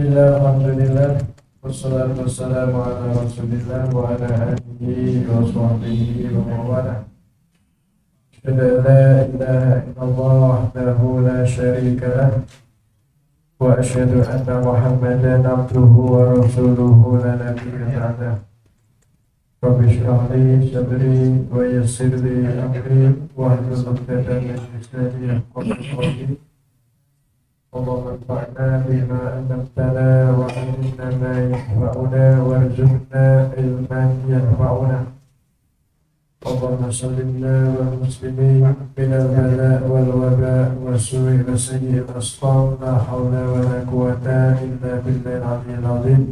Alhamdulillah, wassalatu wassalamu ala rasulillah wa ala alihi wa sahbihi wa mawalah. Asyhadu an la ilaha illallah wahdahu la syarika lah wa asyhadu anna Muhammadan abduhu wa rasuluhu la nabiyya ba'dah. Rabbi shrah li sadri wa yassir li amri wahlul 'uqdatam min lisani yafqahu qawli. Allahumma anfa'na bima 'allamtana wa 'allimna ma yanfa'una warzuqna ilman yanfa'una. Allahumma sallimna wal muslimin min al-bala' wal waba' wa su'i wa sayyi'il asqam. La hawla wa la quwwata illa billahil 'aliyyil 'azim.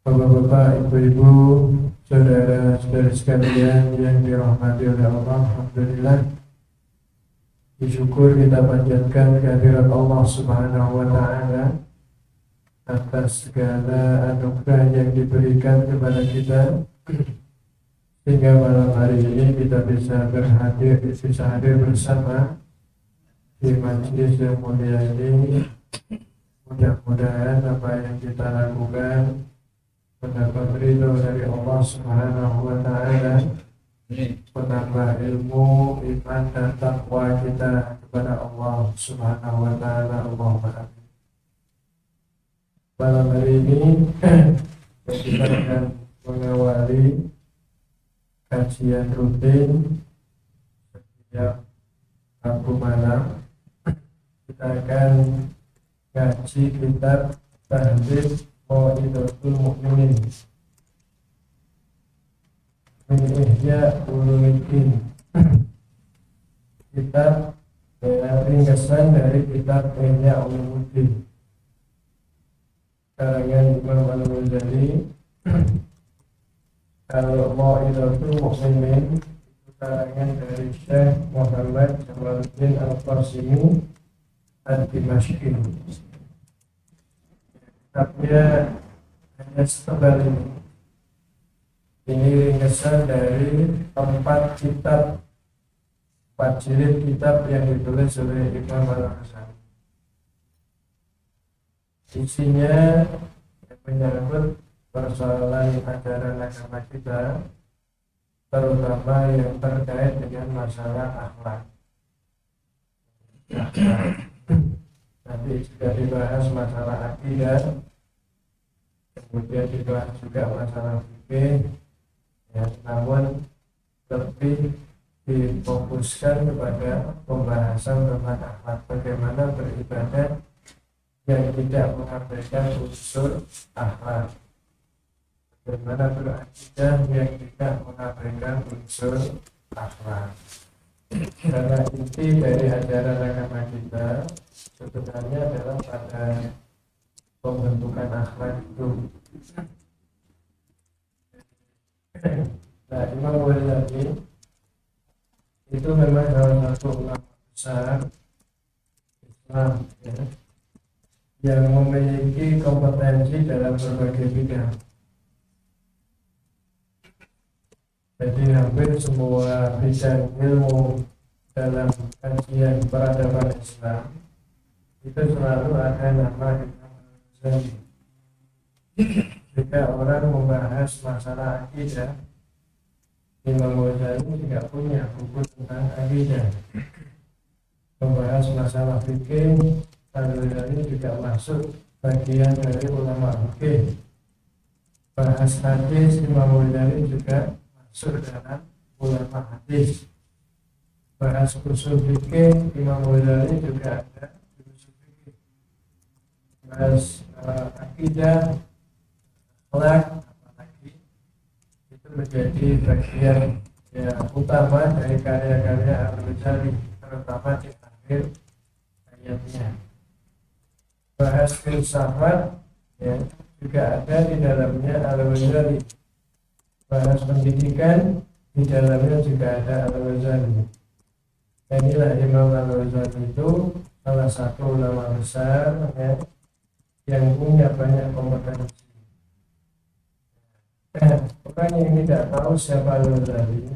Bapak-bapak, ibu-ibu, saudara-saudari sekalian yang dirahmati oleh Allah, alhamdulillah. Bersyukur kita panjatkan kehadirat Allah Subhanahu wa Ta'ala atas segala anugerah yang diberikan kepada kita, sehingga malam hari ini kita bisa hadir bersama di majelis yang mulia ini. Mudah-mudahan apa yang kita lakukan mendapat ridho dari Allah Subhanahu wa Ta'ala, menambah ilmu, iman dan takwa kita kepada Allah Subhanahu wa Ta'ala. Allahumma amin. Malam hari ini kita akan mengawali kajian rutin setiap Rabu malam. Kita akan kaji kitab Tahdhib Mau'izatul Mu'minin min Ihya Ulumuddin, kitab ringkasan dari kitab Ihya Ulumuddin karangan Imam Al-Ghazali. Kalau Mau'izatul Mu'minin itu karangan dari Syekh Muhammad Jamaluddin Al-Qasimi Ad-Dimashqi. Kitabnya hanya setebal ini. Ini ringkasan dari 4 jilid kitab yang ditulis oleh Imam Al-Ghazali. Isinya menyangkut persoalan ajaran agama kita, terutama yang terkait dengan masalah akhlak. Nanti juga dibahas masalah akidah, kemudian dibahas juga masalah fikih. Ya, namun lebih difokuskan kepada pembahasan tentang akhlak, bagaimana beribadah yang tidak mengabaikan unsur akhlak, bagaimana berakidah yang tidak mengabaikan unsur akhlak. Karena inti dari ajaran agama kita sebenarnya adalah pada pembentukan akhlak itu. Nah, Imam Ghazali itu memang salah satu ulama besar Islam, ya, yang memiliki kompetensi dalam berbagai bidang. Jadi hampir semua bidang ilmu dalam kajian peradaban Islam itu selalu ada nama Imam Ghazali. Jika orang membahas masalah akidah, Imam Ghazali juga punya buku tentang akidah. Membahas masalah fikih, Al-Ghazali juga masuk bagian dari ulama fikih. Bahas hadis, Imam Ghazali juga masuk dalam ulama hadis. Bahas usul fikih, Imam Ghazali juga ada usul fikih. Bahas akidah, akhlak, apalagi itu menjadi bagian yang utama dari karya-karya Al-Ghazali, terutama di akhir ayatnya. Bahas filsafat, ya, juga ada di dalamnya Al-Ghazali. Bahas pendidikan, di dalamnya juga ada Al-Ghazali. Inilah Imam Al-Ghazali itu salah satu ulama besar, ya, yang punya banyak kompetensi. Orang yang tidak tahu siapa Al-Ghazali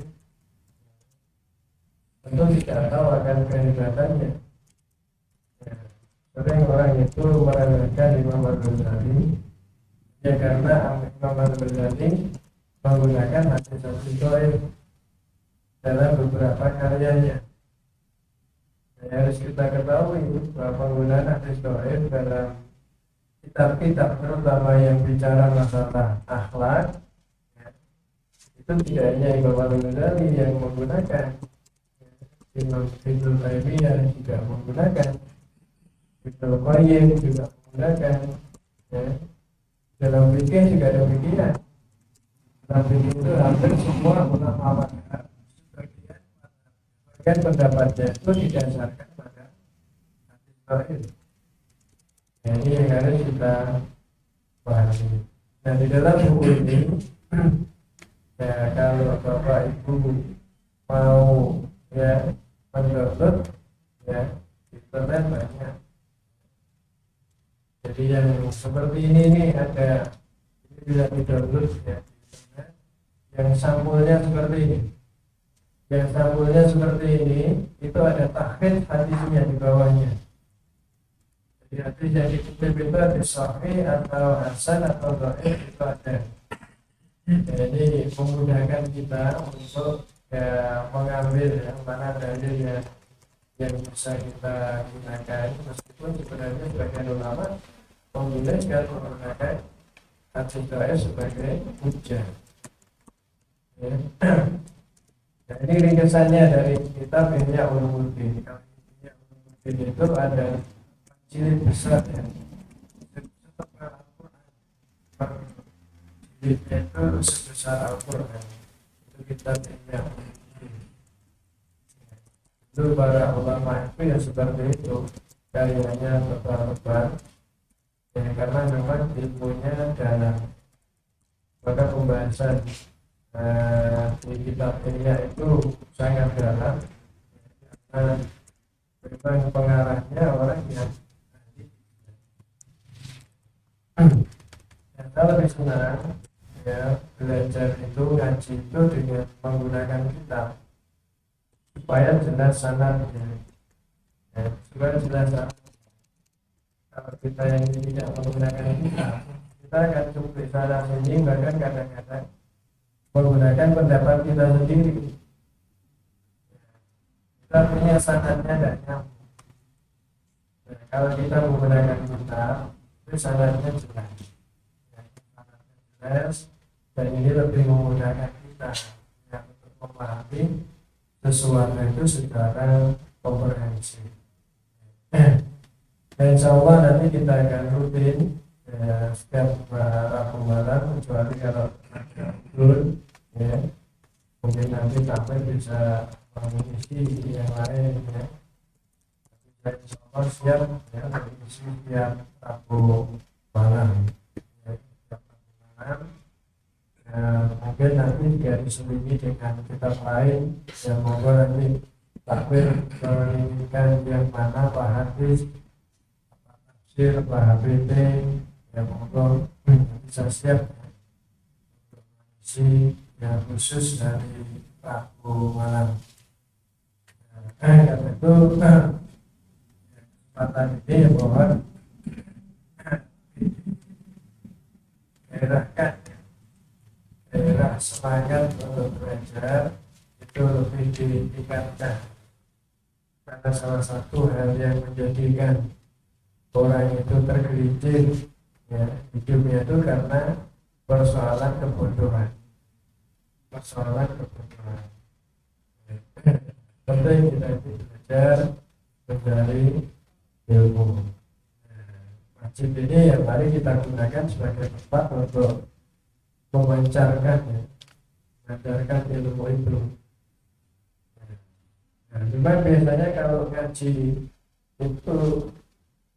tentu tidak tahu akan kehebatannya. Sering orang itu meremehkan Imam Al-Ghazali ya karena Imam Al-Ghazali menggunakan hadis-hadis dhaif dalam beberapa karyanya. Harus kita ketahui bahwa penggunaan hadis dhaif dalam kitab-kitab terutama yang bicara masalah akhlak ya, itu tidak hanya Imam Al-Ghazali yang menggunakan, Imam Ibnu Taimiyah juga menggunakan, Ibnu Qayyim juga menggunakan ya. Dalam fikih juga demikian. Dalam fikih itu hampir semua ulama sebagian pendapatnya itu didasarkan pada hadis dhaif. Nah, ini yang harus kita pahami. Nah, di dalam buku ini ya kalau Bapak Ibu mau ya mendownload ya internet banyak. Jadi yang seperti ini ada, ini bisa di-download ya di internet. Yang sampulnya seperti ini. Yang sampulnya seperti ini itu ada takhid hadisnya di bawahnya. Jadi hadis yang dikutip itu ada sahih atau hasan atau dhaif itu ada. Jadi memudahkan kita untuk ya, mengambil yang mana dalil yang bisa kita gunakan, meskipun sebenarnya sebagian ulama membolehkan menggunakan hadis dhaif sebagai hujjah. Ya. Nah, ini ringkasannya dari kitab Ihya Ulumuddin. Kalau Ihya Ulumuddin itu ada jilid besar ya. Setengah Al-Quran. Per jilidnya itu sebesar Al-Quran. Itu kitab Ihya Ulumuddin. Itu para ulama itu ya seperti itu. Karyanya tebal-tebal. Ya, karena memang ilmunya dalam. Maka pembahasan di kitab Ihya itu sangat dalam karena memang pengarahnya orang yang kalau lebih senang ya belajar itu ngaji itu dengan menggunakan kitab supaya jelas sanadnya ya, supaya jelas sanad. Kalau kita yang tidak menggunakan kitab kita akan cukup salah sini, bahkan kadang-kadang menggunakan pendapat kita sendiri. Kita punya sanadnya tidak nyambung. Nah, kalau kita menggunakan kitab, itu sanadnya jelas. Ya, sanadnya jelas, dan ini lebih menggunakan kita ya, untuk memahami sesuatu itu secara komprehensif. Dan insya Allah nanti kita akan rutin ya, setiap Rabu malam, kecuali kalau turun ya mungkin nanti sampai bisa mengisi yang lain ya. Tapi insya Allah siap ya mengisi setiap Rabu malam ya, setiap Rabu malam ya, mungkin nanti diselingi dengan kitab lain yang monggo nanti takbir menginginkan yang mana Pak Hadis, Pak Tafsir, Pak HBT yang monggo bisa siap untuk mengisi yang khusus dari Rabu malam. Karena itu kesempatan ini ya mohon daerahkan daerah semangat untuk belajar itu lebih ditingkatkan, karena salah satu hal yang menjadikan orang itu tergelincir ya hidupnya itu karena persoalan kebodohan. Penting kita itu belajar mencari ilmu. Masjid ini yang mari kita gunakan sebagai tempat untuk memancarkan ya, mengajarkan ilmu itu. Nah, cuma biasanya kalau ngaji itu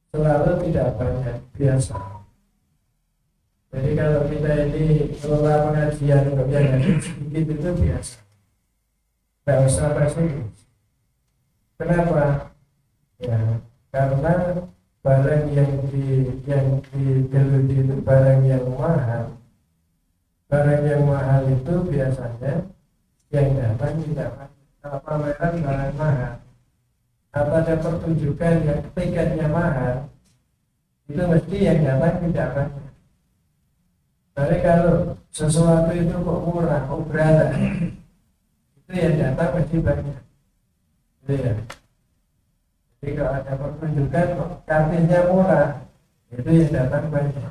selalu tidak banyak biasa. Jadi kalau kita ini kelola pengajian untuk yang sedikit itu biasa, tidak usah pesimis. Kenapa? Ya karena barang yang digeluti itu barang yang mahal. Barang yang mahal itu biasanya yang datang tidak pameran barang mahal. Atau ada pertunjukan yang tiketnya mahal, itu mesti yang datang tidak banyak. Tapi kalau sesuatu itu kok murah, kok berat, itu yang datang mesti banyak. Gitu ya. Jadi kalau ada pertunjukan kok kartisnya murah, itu yang datang banyak.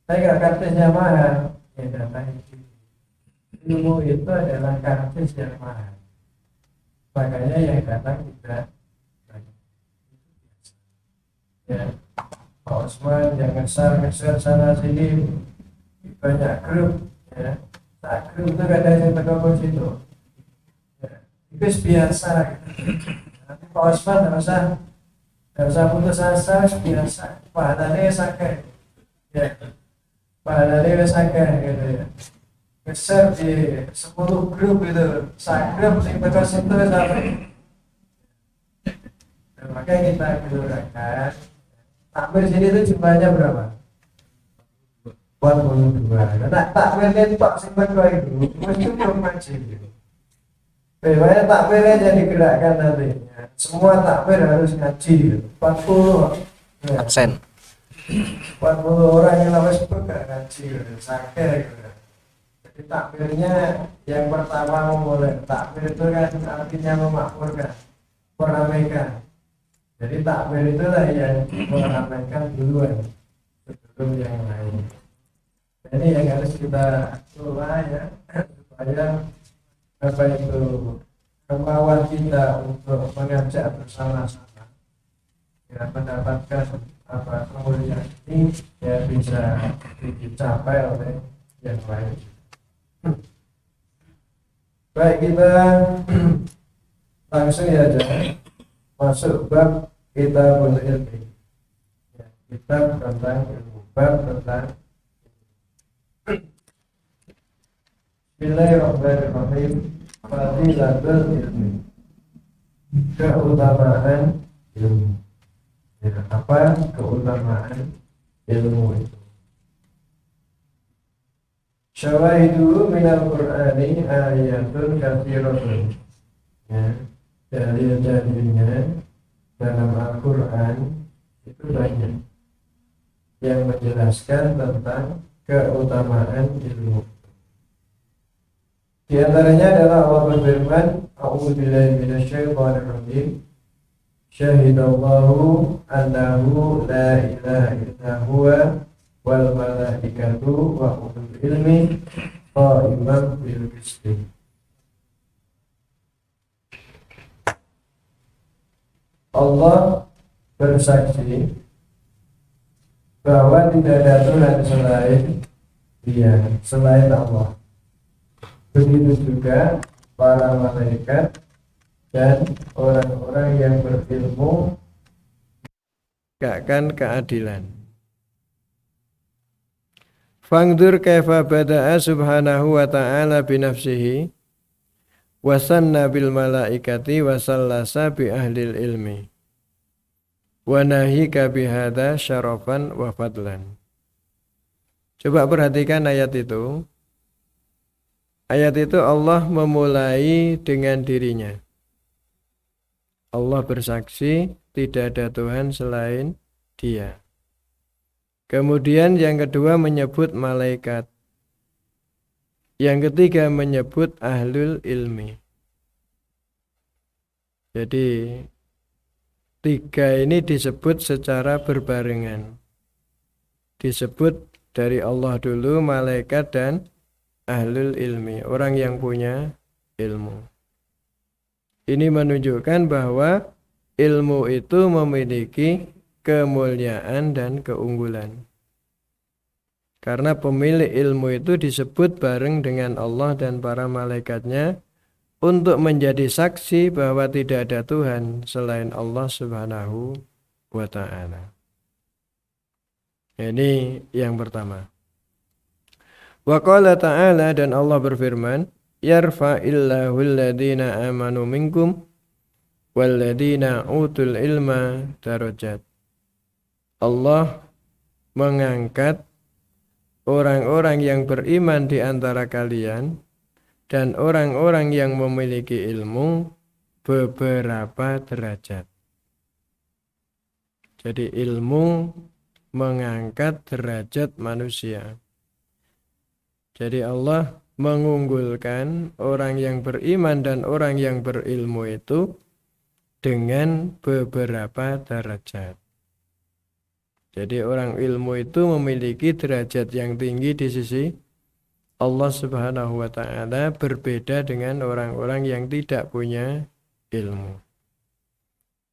Tapi kalau kartisnya mahal, yang datang itu. Ilmu itu adalah kartis yang mahal. Makanya yang datang tidak banyak. Ya, Pak Osman yang ngeser sana sini banyak grup, ya. Nah, grup itu kadang yang berkumpul situ. Ya, itu biasa. Nanti Pak Osman nggak usah putus asa, biasa. Pahalanya sakit, ya. Pahalanya sakit, gitu ya. Ngeser di 10 grup itu, grup yang berkumpul itu sampai. Nah, makanya kita gunakan. Takmir sini itu jumlahnya berapa? 42. Nah, takmirnya itu Pak Simpan kau itu mesti ngaji gitu. Bagaimana takmirnya jadi gerakan nantinya. Semua takmir harus ngaji gitu. 40 ya. Absen. 40 orang yang harus buka ngaji gitu. Sakit gitu. Jadi takmirnya yang pertama memulai. Takmir itu kan artinya memakmurkan, meramaikan. Jadi takmir itulah yang meramaikan duluan sebelum yang lain. Ini yang harus kita kelola ya, supaya apa itu kemauan kita untuk mengajak bersama-sama ya mendapatkan apa kemuliaan ini ya bisa dicapai oleh yang lain. Baik, kita langsung aja masuk bab kitabul ilmi. Ya, kitab tentang ilmu, bab tentang Bismillahirrahmanirrahim. Fadilatul ilmi, keutamaan ilmu. Ya, apa keutamaan ilmu itu? Syawahidu minal Qur'ani ayatun katsiratun. Ya, dalil-dalilnya dalam Al-Quran itu banyak yang menjelaskan tentang keutamaan ilmu. Di antaranya adalah Allah berfirman, A'udzubillahi minasyaitonir rajim. Syahidallahu annahu la ilaha illa huwa wal malaikatu wa ulul ilmi qa'iman bil qisti. Allah bersaksi bahwa tidak ada Tuhan selain Dia, selain Allah. Begitu juga para malaikat dan orang-orang yang berilmu tegakkan keadilan. Fangdur kaifa bada'a subhanahu wa ta'ala binafsihi wasanna bil malaikati wasallasa bi ahlil ilmi wa nahika bihada syarafan wa fadlan. Coba perhatikan ayat itu. Ayat itu Allah memulai dengan dirinya. Allah bersaksi tidak ada Tuhan selain Dia. Kemudian yang kedua menyebut malaikat. Yang ketiga menyebut ahlul ilmi. Jadi tiga ini disebut secara berbarengan. Disebut dari Allah dulu, malaikat dan ahlul ilmi, orang yang punya ilmu. Ini menunjukkan bahwa ilmu itu memiliki kemuliaan dan keunggulan. Karena pemilik ilmu itu disebut bareng dengan Allah dan para malaikatnya untuk menjadi saksi bahwa tidak ada Tuhan selain Allah Subhanahu wa ta'ala. Ini yang pertama. Wa qala ta'ala, dan Allah berfirman, yarfa'illahu alladhina amanu minkum walladhina utul ilma darajat. Allah mengangkat orang-orang yang beriman di antara kalian dan orang-orang yang memiliki ilmu beberapa derajat. Jadi ilmu mengangkat derajat manusia. Jadi Allah mengunggulkan orang yang beriman dan orang yang berilmu itu dengan beberapa derajat. Jadi orang ilmu itu memiliki derajat yang tinggi di sisi Allah Subhanahu wa ta'ala, berbeda dengan orang-orang yang tidak punya ilmu.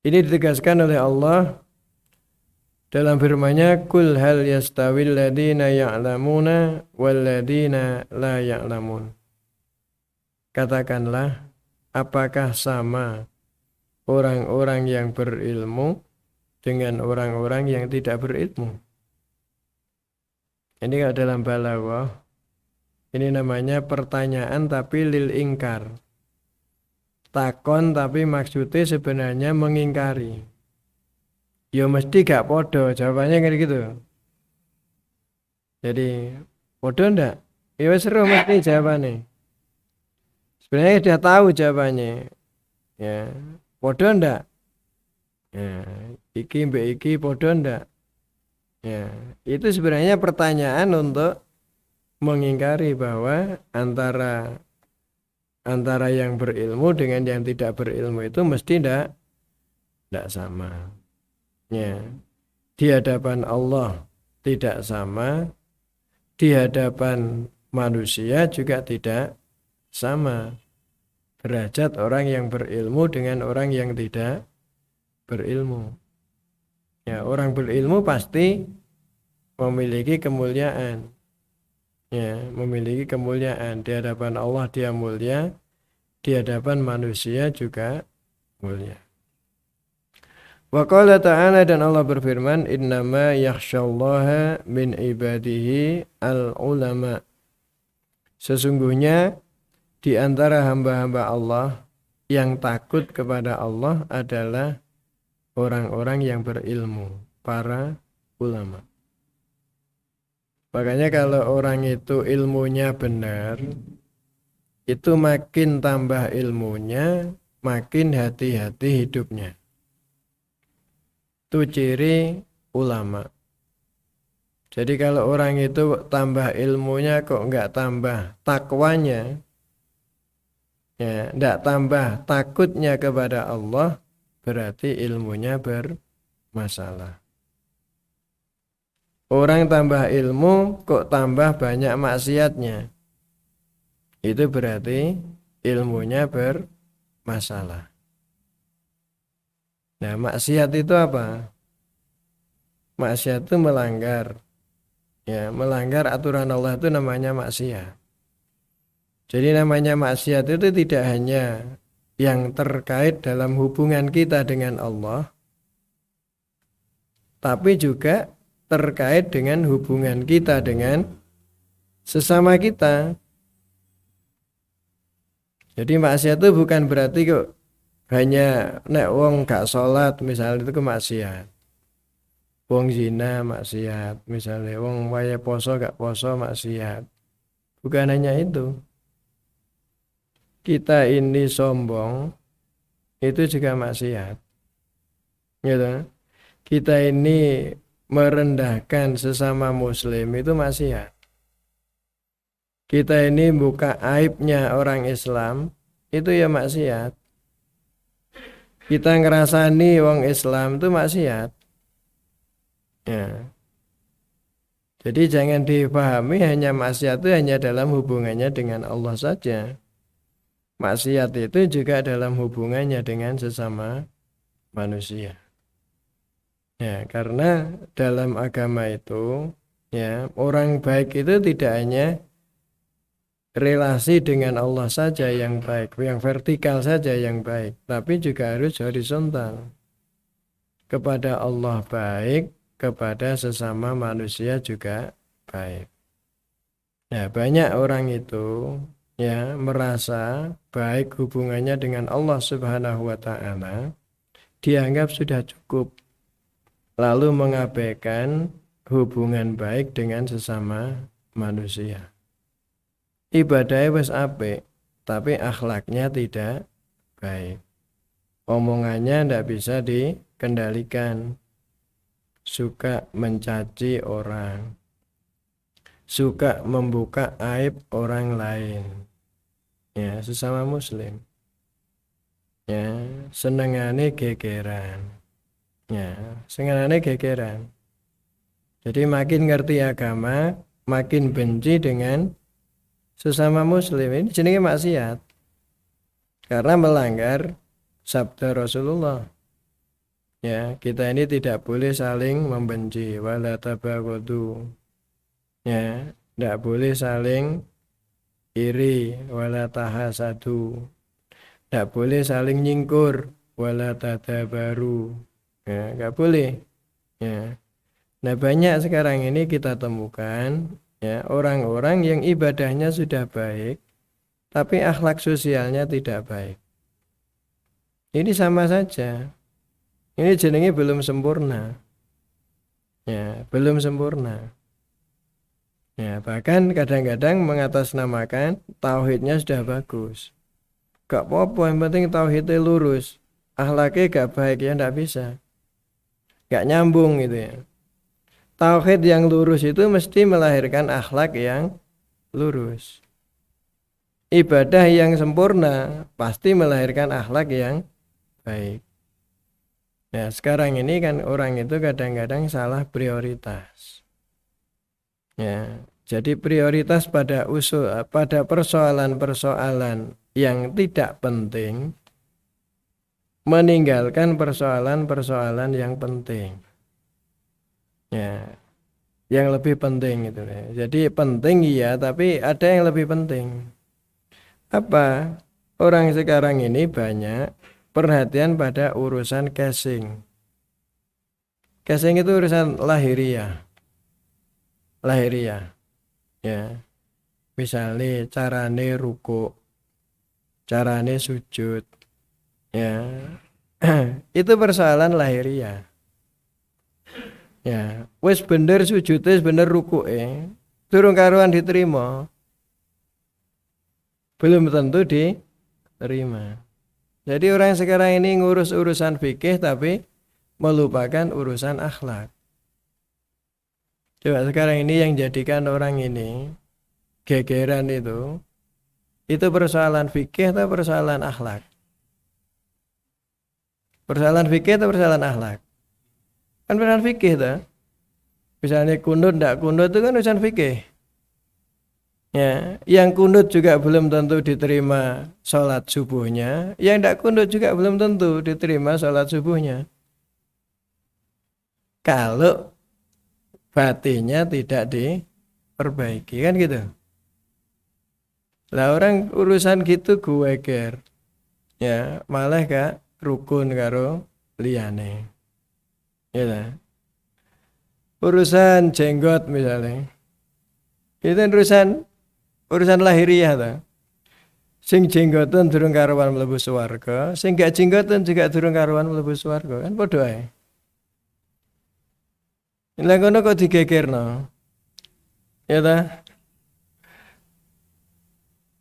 Ini ditegaskan oleh Allah dalam firman-Nya, "Qul hal yastawil ladzina ya'lamuna wal ladzina la ya'lamun." Katakanlah, apakah sama orang-orang yang berilmu dengan orang-orang yang tidak berilmu? Ini kalau dalam balaghah, ini namanya pertanyaan tapi lil ingkar. Takon tapi maksudnya sebenarnya mengingkari. Ya mesti gak podo, jawabannya kayak gitu. Jadi podo ndak? Ya seru mesti jawabannya. Sebenarnya sudah tahu jawabannya. Ya, podo ndak? Ya, iki mbak iki podo ndak? Ya, itu sebenarnya pertanyaan untuk mengingkari bahwa antara yang berilmu dengan yang tidak berilmu itu mesti tidak sama. Ya, di hadapan Allah tidak sama, di hadapan manusia juga tidak sama. Derajat orang yang berilmu dengan orang yang tidak berilmu. Ya, orang berilmu pasti memiliki kemuliaan. Ya, memiliki kemuliaan di hadapan Allah dia mulia, di hadapan manusia juga mulia. Wa qala ta'ala, dan Allah berfirman, "Innama yakhsyallaha min ibadihi al-ulama." Sesungguhnya di antara hamba-hamba Allah yang takut kepada Allah adalah orang-orang yang berilmu, para ulama. Makanya kalau orang itu ilmunya benar, itu makin tambah ilmunya, makin hati-hati hidupnya. Itu ciri ulama. Jadi kalau orang itu tambah ilmunya kok enggak tambah takwanya, ya, enggak tambah takutnya kepada Allah, berarti ilmunya bermasalah. Orang tambah ilmu kok tambah banyak maksiatnya, itu berarti ilmunya bermasalah. Nah, maksiat itu apa? Maksiat itu melanggar. Ya, melanggar aturan Allah itu namanya maksiat. Jadi namanya maksiat itu tidak hanya yang terkait dalam hubungan kita dengan Allah, tapi juga terkait dengan hubungan kita dengan sesama kita. Jadi maksiat itu bukan berarti kok hanya nek wong gak sholat misalnya itu maksiat. Wong zina maksiat, misalnya wong waya poso gak poso maksiat. Bukan hanya itu. Kita ini sombong itu juga maksiat. Gitu. Kita ini merendahkan sesama muslim itu maksiat. Kita ini buka aibnya orang Islam itu ya maksiat. Kita ngerasani wong Islam itu maksiat. Ya. Jadi jangan dipahami hanya maksiat itu hanya dalam hubungannya dengan Allah saja. Maksiat itu juga dalam hubungannya dengan sesama manusia. Ya, karena dalam agama itu, ya, orang baik itu tidak hanya relasi dengan Allah saja yang baik, yang vertikal saja yang baik, tapi juga harus horizontal. Kepada Allah baik, kepada sesama manusia juga baik. Nah, banyak orang itu ya merasa baik hubungannya dengan Allah Subhanahu wa ta'ala, dianggap sudah cukup, lalu mengabaikan hubungan baik dengan sesama manusia. Ibadahnya wis apik, tapi akhlaknya tidak baik. Omongannya tidak bisa dikendalikan. suka mencaci orang, suka membuka aib orang lain. Ya, sesama muslim. Ya, senengane gegeran. Ya, senengane gegeran. Jadi makin ngerti agama, makin benci dengan sesama muslim. Ini jenenge maksiat. Karena melanggar sabda Rasulullah. Ya, kita ini tidak boleh saling membenci, wala tabaghadu. Ya, tidak boleh saling iri, wala tahasadu. Tidak boleh saling nyingkur, wala tadabaru. Ya, enggak boleh. Ya. Nah, banyak sekarang ini kita temukan ya orang-orang yang ibadahnya sudah baik, tapi akhlak sosialnya tidak baik. Ini sama saja. Ini jenenge belum sempurna. Ya, belum sempurna. Ya, bahkan kadang-kadang mengatasnamakan tauhidnya sudah bagus. Gak apa-apa, yang penting tauhidnya lurus. Akhlaknya gak baik ya ndak bisa. Gak nyambung gitu ya. Tauhid yang lurus itu mesti melahirkan akhlak yang lurus. Ibadah yang sempurna pasti melahirkan akhlak yang baik. Nah, sekarang ini kan orang itu kadang-kadang salah prioritas. Ya, jadi prioritas pada persoalan-persoalan yang tidak penting, meninggalkan persoalan-persoalan yang penting. Ya, yang lebih penting itu. Jadi penting iya, tapi ada yang lebih penting. Apa? Orang sekarang ini banyak perhatian pada urusan casing. Casing itu urusan lahiriah. Lahiriah. Ya. Misalnya carane ruku, carane sujud. Ya. Itu persoalan lahiriah. Ya, wis bener sujud, wis bener rukuke, durung karuan diterima. Belum tentu diterima. Jadi orang sekarang ini ngurus urusan fikih tapi melupakan urusan akhlak. Coba sekarang ini yang jadikan orang ini gegeran itu persoalan fikih atau persoalan akhlak? Persoalan fikih atau persoalan akhlak? Kan persoalan fikih tuh. Misalnya kunut ndak kunut itu kan urusan fikih. Ya, yang kunut juga belum tentu diterima sholat subuhnya, yang ndak kunut juga belum tentu diterima sholat subuhnya. Kalau batinnya tidak diperbaiki kan gitu. Lah orang urusan gitu gue ger. Ya, malah gak rukun karo liyane. Ya lah. Urusan jenggot misalnya. Itu urusan lahiriah ta. Sing jenggoten durung karuan mlebu swarga, sing gak jenggoten juga durung karuan mlebu swarga, kan padha ae. Lah ngono kok digegerno. Ya ta?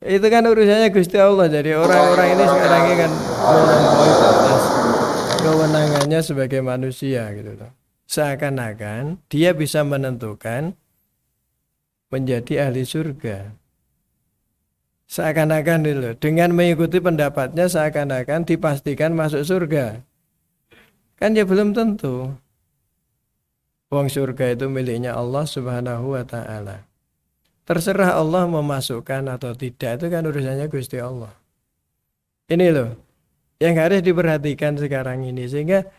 Itu kan urusannya Gusti Allah. Jadi orang-orang ini sekarang ini kan melampaui batas kewenangannya sebagai manusia gitu loh. Seakan-akan dia bisa menentukan menjadi ahli surga. Seakan-akan itu loh, dengan mengikuti pendapatnya seakan-akan dipastikan masuk surga. Kan ya belum tentu. Wong surga itu miliknya Allah Subhanahu wa taala. Terserah Allah memasukkan atau tidak, itu kan urusannya Gusti Allah. Ini loh yang harus diperhatikan sekarang ini, sehingga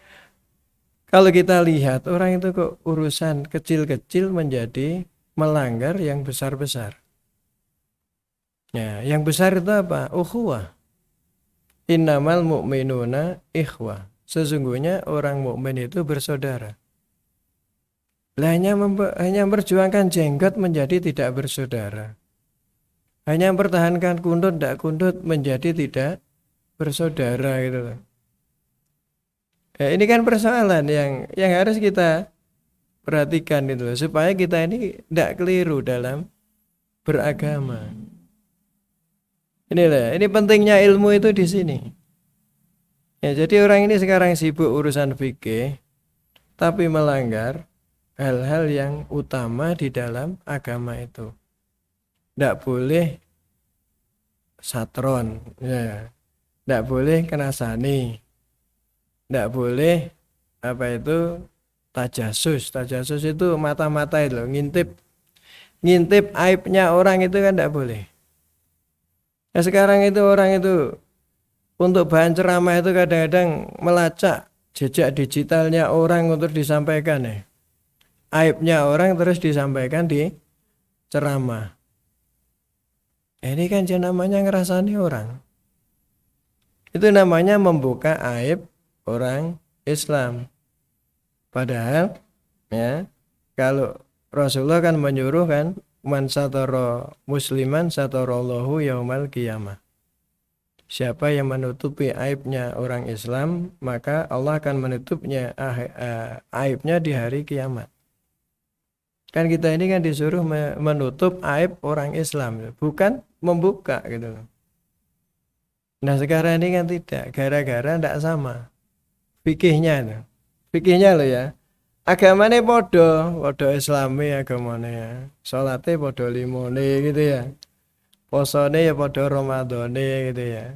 kalau kita lihat orang itu kok urusan kecil-kecil menjadi melanggar yang besar-besar. Ya, yang besar itu apa? Ukhuwah. Innamal mu'minuna ikhwah. Sesungguhnya orang mukmin itu bersaudara. Hanya memperjuangkan jenggot menjadi tidak bersaudara. Hanya mempertahankan kundut tidak kundut menjadi tidak bersaudara gitu loh. Ya, ini kan persoalan yang harus kita perhatikan gitu loh, supaya kita ini tidak keliru dalam beragama. Ini pentingnya ilmu itu di sini. Ya, jadi orang ini sekarang sibuk urusan fikih, tapi melanggar hal-hal yang utama di dalam agama itu. Tidak boleh satron, ya. Tidak boleh kenasani, tidak boleh apa itu tajasus. Tajasus itu mata-mata itu, ngintip aibnya orang itu kan tidak boleh. Nah, sekarang itu orang itu untuk bahan ceramah itu kadang-kadang melacak jejak digitalnya orang untuk disampaikan ya. Aibnya orang terus disampaikan di ceramah. Ini kan namanya ngerasani orang. Itu namanya membuka aib orang Islam. Padahal ya, kalau Rasulullah kan menyuruh kan, man satara musliman satarallahu yaumal qiyamah. Siapa yang menutupi aibnya orang Islam, maka Allah akan menutupnya aibnya di hari kiamat. Kan kita ini kan disuruh menutup aib orang Islam, bukan membuka gitu. Nah sekarang ini kan tidak, gara-gara tidak sama fikihnya. Fikihnya loh ya. Agamanya podo Islami agamanya ya. Salatnya podo limone gitu ya. Posone ya podo Ramadhane gitu ya.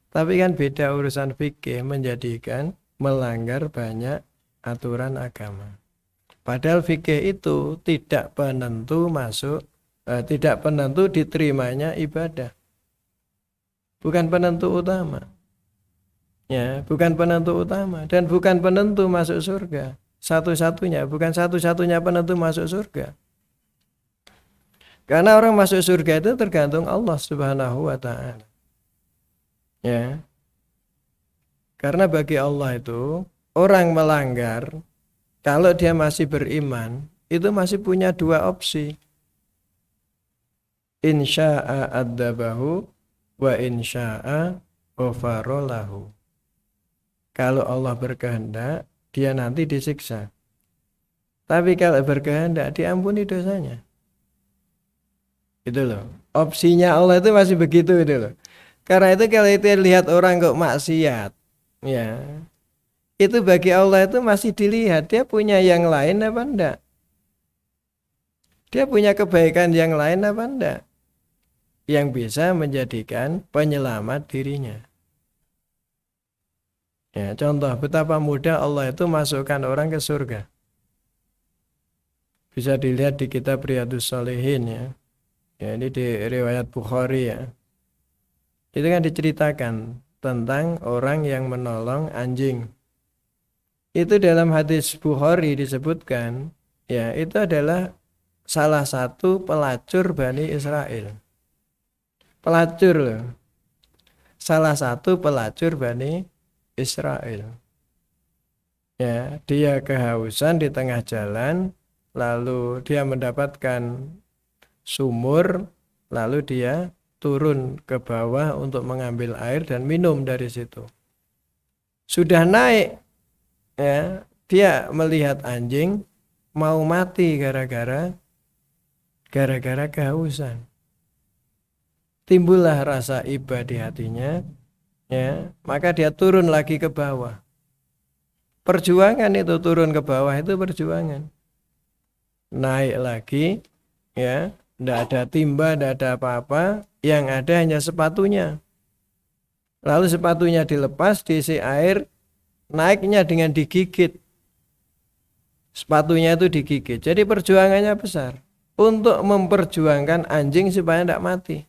Tapi kan beda urusan fikih menjadikan melanggar banyak aturan agama. Padahal fikih itu tidak penentu tidak penentu diterimanya ibadah. Bukan penentu utama. Ya, bukan penentu utama dan bukan penentu masuk surga. Bukan satu-satunya penentu masuk surga. Karena orang masuk surga itu tergantung Allah Subhanahu wa taala. Ya. Karena bagi Allah itu orang melanggar kalau dia masih beriman itu masih punya dua opsi. Insya'a adzabahu wa insya'a ghafara lahu. Kalau Allah berkehendak dia nanti disiksa. Tapi kalau berkehendak diampuni dosanya. Itu loh. Opsinya Allah itu masih begitu itu loh. Karena itu kalau itu lihat orang kok maksiat, ya. Itu bagi Allah itu masih dilihat dia punya yang lain apa enggak? Dia punya kebaikan yang lain apa enggak? Yang bisa menjadikan penyelamat dirinya. Ya, contoh betapa mudah Allah itu masukkan orang ke surga. Bisa dilihat di kitab Riyadhus Shalihin ya. Ya, ini di riwayat Bukhari ya. Itu kan diceritakan tentang orang yang menolong anjing. Itu dalam hadis Bukhari disebutkan, ya itu adalah salah satu pelacur Bani Israel. Pelacur loh. Salah satu pelacur Bani Israel. Ya, dia kehausan di tengah jalan, lalu dia mendapatkan sumur, lalu dia turun ke bawah untuk mengambil air dan minum dari situ. Sudah naik, ya, dia melihat anjing mau mati gara-gara kehausan. Timbullah rasa iba di hatinya, ya, maka dia turun lagi ke bawah. Perjuangan itu turun ke bawah itu perjuangan. Naik lagi, ya, tidak ada timba, tidak ada apa-apa. Yang ada hanya sepatunya. Lalu sepatunya dilepas, diisi air, naiknya dengan digigit. Sepatunya itu digigit. Jadi perjuangannya besar. Untuk memperjuangkan anjing supaya tidak mati.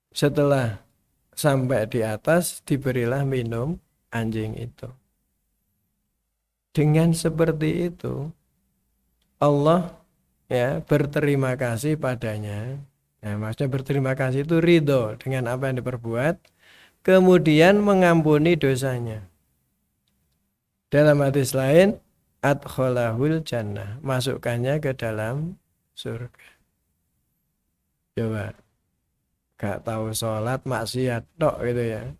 Setelah sampai di atas, diberilah minum anjing itu. Dengan seperti itu, Allah ya berterima kasih padanya. Nah, maksudnya berterima kasih itu ridho dengan apa yang diperbuat, kemudian mengampuni dosanya. Dalam hadis lain, adkhalahul jannah, masukkannya ke dalam surga. Coba, gak tahu sholat maksiat tok gitu ya.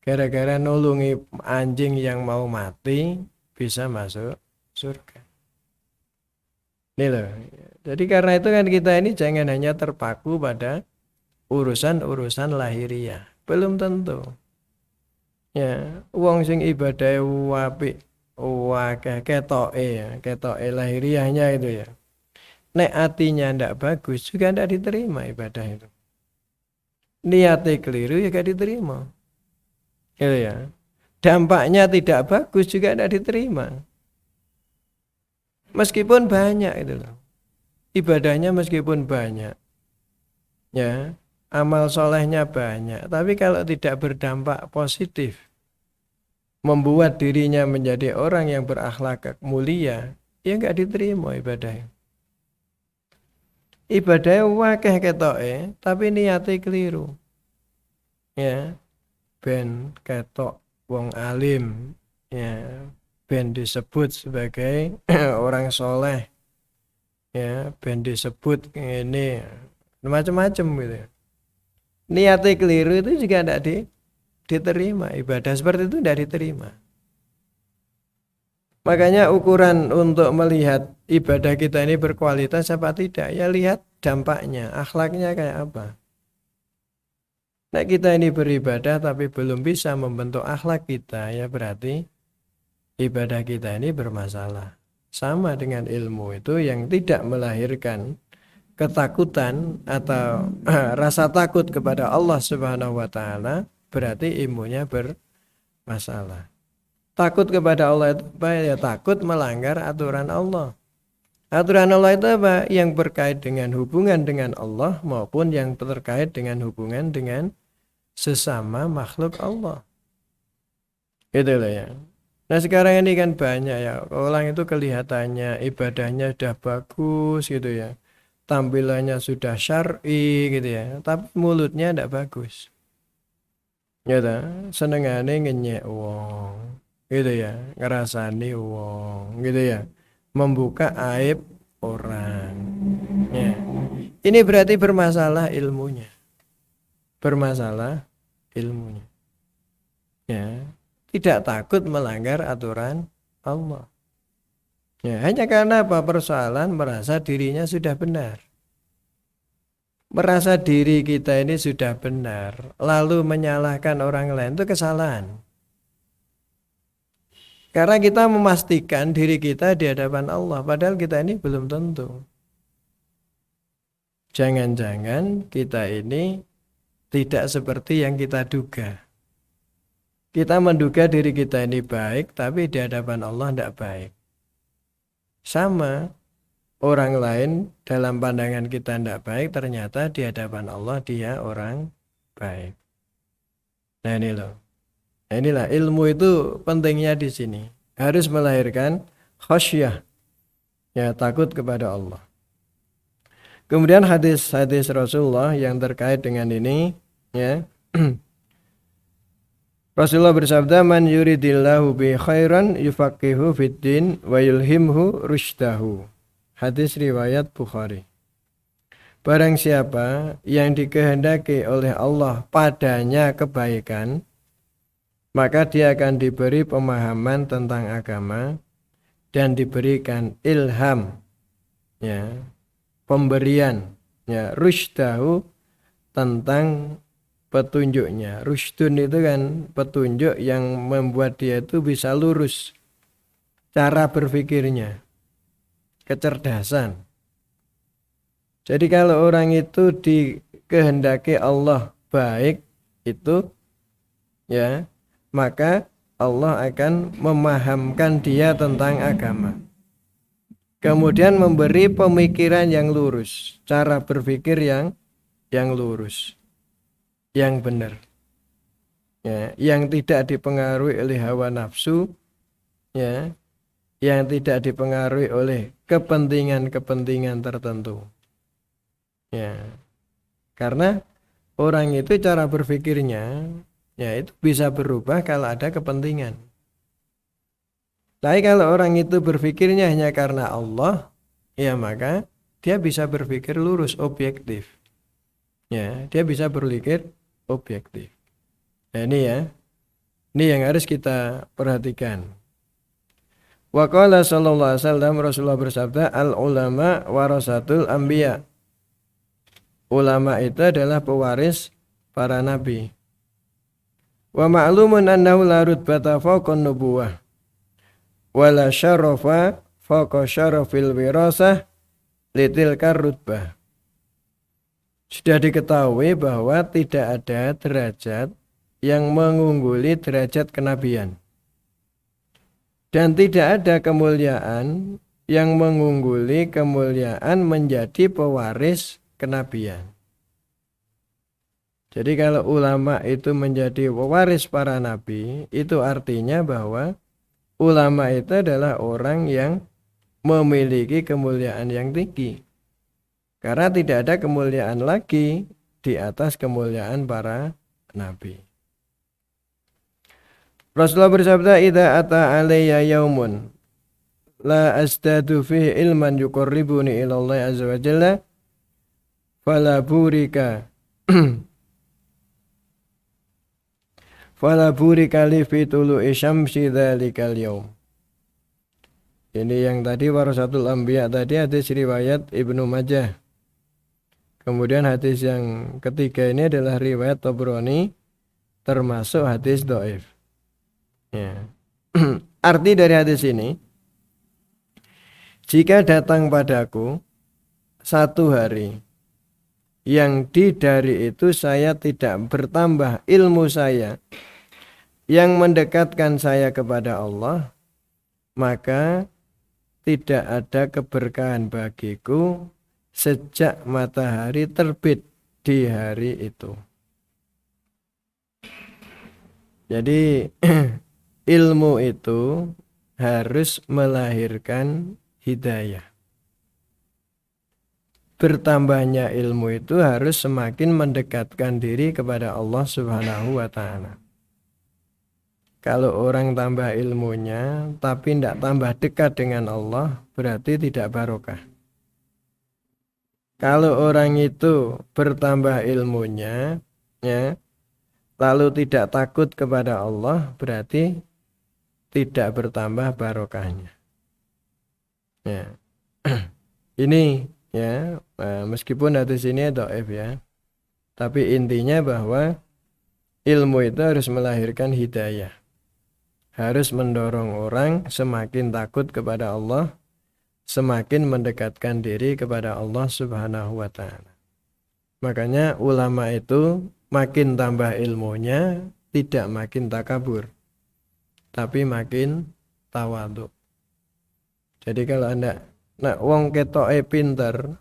Gara-gara nulungi anjing yang mau mati bisa masuk surga. Ini loh. Jadi karena itu kan kita ini jangan hanya terpaku pada urusan-urusan lahiriah. Belum tentu. Ya, wong sing ibadahe apik, akeh ketoke lahiriahnya itu ya. Nek hatinya ndak bagus juga ndak diterima ibadah itu. Niatnya keliru ya gak diterima. Gitu ya. Dampaknya tidak bagus juga ndak diterima. Meskipun banyak itu loh. Ibadahnya meskipun banyak. Ya, amal solehnya banyak, tapi kalau tidak berdampak positif, membuat dirinya menjadi orang yang berakhlak mulia, ya nggak diterima ibadahnya. Ibadahnya wakeh ketoke, tapi niatnya keliru. Ya, ben ketok wong alim, ya, ben disebut sebagai orang soleh, ya, ben disebut ini macam-macam gitu. Niatnya keliru itu juga tidak diterima. Ibadah seperti itu tidak diterima. Makanya ukuran untuk melihat ibadah kita ini berkualitas apa tidak, ya lihat dampaknya, akhlaknya kayak apa. Nah, kita ini beribadah tapi belum bisa membentuk akhlak kita, ya berarti ibadah kita ini bermasalah. Sama dengan ilmu itu yang tidak melahirkan ketakutan atau rasa takut kepada Allah Subhanahu wa taala, berarti ilmunya bermasalah. Takut kepada Allah itu apa? Ya takut melanggar aturan Allah. Aturan Allah itu apa? Yang berkait dengan hubungan dengan Allah maupun yang terkait dengan hubungan dengan sesama makhluk Allah. Gitu loh ya. Nah sekarang ini kan banyak ya, orang itu kelihatannya ibadahnya sudah bagus gitu ya. Tampilannya sudah syar'i gitu ya, tapi mulutnya tidak bagus. Ya senengane ngenyek wong. Gitu ya, ngerasani wong, gitu ya, membuka aib orang. Ya. Ini berarti bermasalah ilmunya. Bermasalah ilmunya. Ya, tidak takut melanggar aturan Allah. Ya, hanya karena apa? Persoalan merasa dirinya sudah benar. Merasa diri kita ini sudah benar, lalu menyalahkan orang lain itu kesalahan. Karena kita memastikan diri kita di hadapan Allah, padahal kita ini belum tentu. Jangan-jangan kita ini tidak seperti yang kita duga. Kita menduga diri kita ini baik, tapi di hadapan Allah tidak baik. Sama, orang lain dalam pandangan kita tidak baik, ternyata di hadapan Allah dia orang baik. Nah ini loh. Inilah ilmu itu pentingnya di sini. Harus melahirkan khasyah. Ya, takut kepada Allah. Kemudian hadis-hadis Rasulullah yang terkait dengan ini, ya. Rasulullah bersabda, "Man yuridillahu bi khairan yufaqihu fiddin wa yulhimhu rusydahu." Hadis riwayat Bukhari. Barang siapa yang dikehendaki oleh Allah padanya kebaikan, maka dia akan diberi pemahaman tentang agama dan diberikan ilham, ya, pemberian, ya, rusydahu, tentang petunjuknya. Rusydun itu kan petunjuk yang membuat dia itu bisa lurus cara berpikirnya, kecerdasan. Jadi kalau orang itu dikehendaki Allah baik itu, ya, maka Allah akan memahamkan dia tentang agama. Kemudian memberi pemikiran yang lurus, cara berpikir yang lurus, yang benar. Ya, yang tidak dipengaruhi oleh hawa nafsu, ya, yang tidak dipengaruhi oleh kepentingan-kepentingan tertentu. Ya. Karena orang itu cara berpikirnya, ya, itu bisa berubah kalau ada kepentingan. Tapi kalau orang itu berpikirnya hanya karena Allah, ya maka dia bisa berpikir lurus, objektif. Ya, dia bisa berpikir objektif. Nah, ini yang harus kita perhatikan. Wa qala sallallahu alaihi wasallam, Rasulullah bersabda, al ulama warasatul anbiya. Ulama itu adalah pewaris para nabi. Wa ma'lumun annahu la rutbata fawqa nubuwah wa la syarafa fawqa syarafil wirasah litilka rutbah. Sudah diketahui bahwa tidak ada derajat yang mengungguli derajat kenabian. Dan tidak ada kemuliaan yang mengungguli kemuliaan menjadi pewaris kenabian. Jadi kalau ulama itu menjadi pewaris para nabi, itu artinya bahwa ulama itu adalah orang yang memiliki kemuliaan yang tinggi. Karena tidak ada kemuliaan lagi di atas kemuliaan para nabi. Rasulullah bersabda, "Idza ata alayya yaumun la astadu fihi ilman yuqarribuni ila Allah azza wa jalla fala burika fala burika li fi tulu'i syamsi dzalikal yaum." Ini yang tadi warasatul anbiya tadi hadis riwayat Ibnu Majah. Kemudian hadis yang ketiga ini adalah riwayat Tabrani, termasuk hadis dhaif. Ya. Arti dari hadis ini, jika datang padaku satu hari yang di dari itu saya tidak bertambah ilmu saya yang mendekatkan saya kepada Allah, maka tidak ada keberkahan bagiku sejak matahari terbit di hari itu. Jadi ilmu itu harus melahirkan hidayah. Bertambahnya ilmu itu harus semakin mendekatkan diri kepada Allah Subhanahu wa ta'ala. Kalau orang tambah ilmunya tapi tidak tambah dekat dengan Allah, berarti tidak barokah. Kalau orang itu bertambah ilmunya, ya, lalu tidak takut kepada Allah, berarti tidak bertambah barokahnya. Ya. Ini ya, meskipun hadis ini dhaif ya, tapi intinya bahwa ilmu itu harus melahirkan hidayah, harus mendorong orang semakin takut kepada Allah, semakin mendekatkan diri kepada Allah Subhanahu wa ta'ala. Makanya ulama itu makin tambah ilmunya tidak makin takabur, tapi makin tawadhu. Jadi kalau Anda wong ketoke pinter,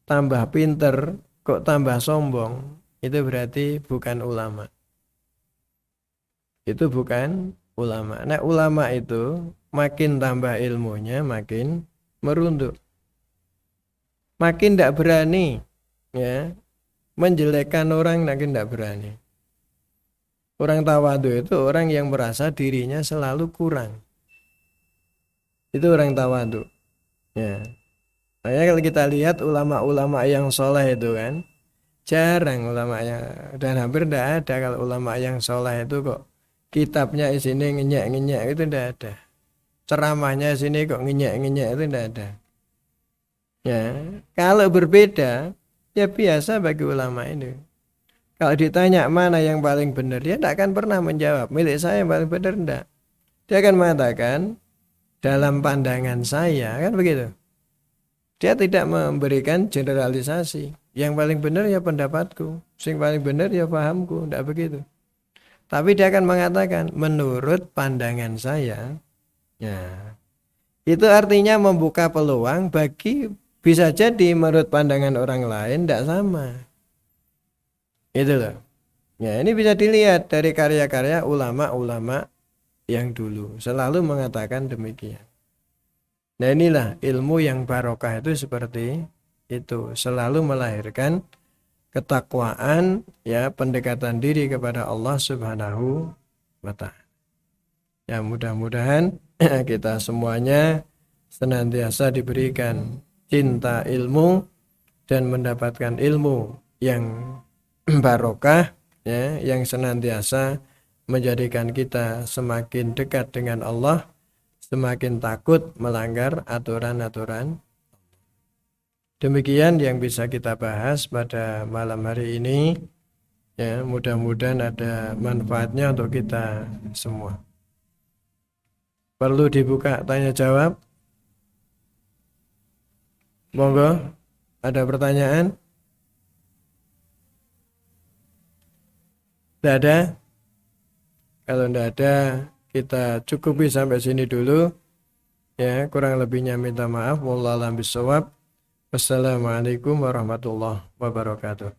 tambah pinter kok tambah sombong, itu berarti bukan ulama. Itu bukan ulama. Nah, ulama itu makin tambah ilmunya makin merunduk. Makin tidak berani ya menjelekkan orang, makin tidak berani. Orang tawadhu itu orang yang merasa dirinya selalu kurang. Itu orang tawadhu. Ya. Makanya kalau kita lihat ulama-ulama yang soleh itu kan, jarang ulama yang, dan hampir tidak ada kalau ulama yang soleh itu kok kitabnya di sini ngenyek-ngenyek, itu tidak ada. Ceramahnya di sini kok ngenyek-ngenyek, itu tidak ada. Ya, kalau berbeda, ya biasa bagi ulama ini. Kalau ditanya mana yang paling benar, dia tidak akan pernah menjawab milik saya yang paling benar, tidak. Dia akan mengatakan dalam pandangan saya, kan begitu. Dia tidak memberikan generalisasi. Yang paling benar ya pendapatku, yang paling benar ya pahamku, tidak begitu. Tapi dia akan mengatakan menurut pandangan saya. Ya, itu artinya membuka peluang bagi, bisa jadi menurut pandangan orang lain tidak sama. Itu loh. Ya, ini bisa dilihat dari karya-karya ulama-ulama yang dulu selalu mengatakan demikian. Nah, inilah ilmu yang barokah itu seperti itu, selalu melahirkan ketakwaan, ya, pendekatan diri kepada Allah Subhanahu wa ta'ala. Ya, mudah-mudahan kita semuanya senantiasa diberikan cinta ilmu dan mendapatkan ilmu yang barokah, ya, yang senantiasa menjadikan kita semakin dekat dengan Allah, semakin takut melanggar aturan-aturan. Demikian yang bisa kita bahas pada malam hari ini. Ya, mudah-mudahan ada manfaatnya untuk kita semua. Perlu dibuka tanya jawab? Monggo, ada pertanyaan? Tidak ada? Kalau tidak ada, kita cukupi sampai sini dulu. Ya, kurang lebihnya minta maaf. Wallahu a'lam bishawab. Wassalamualaikum warahmatullahi wabarakatuh.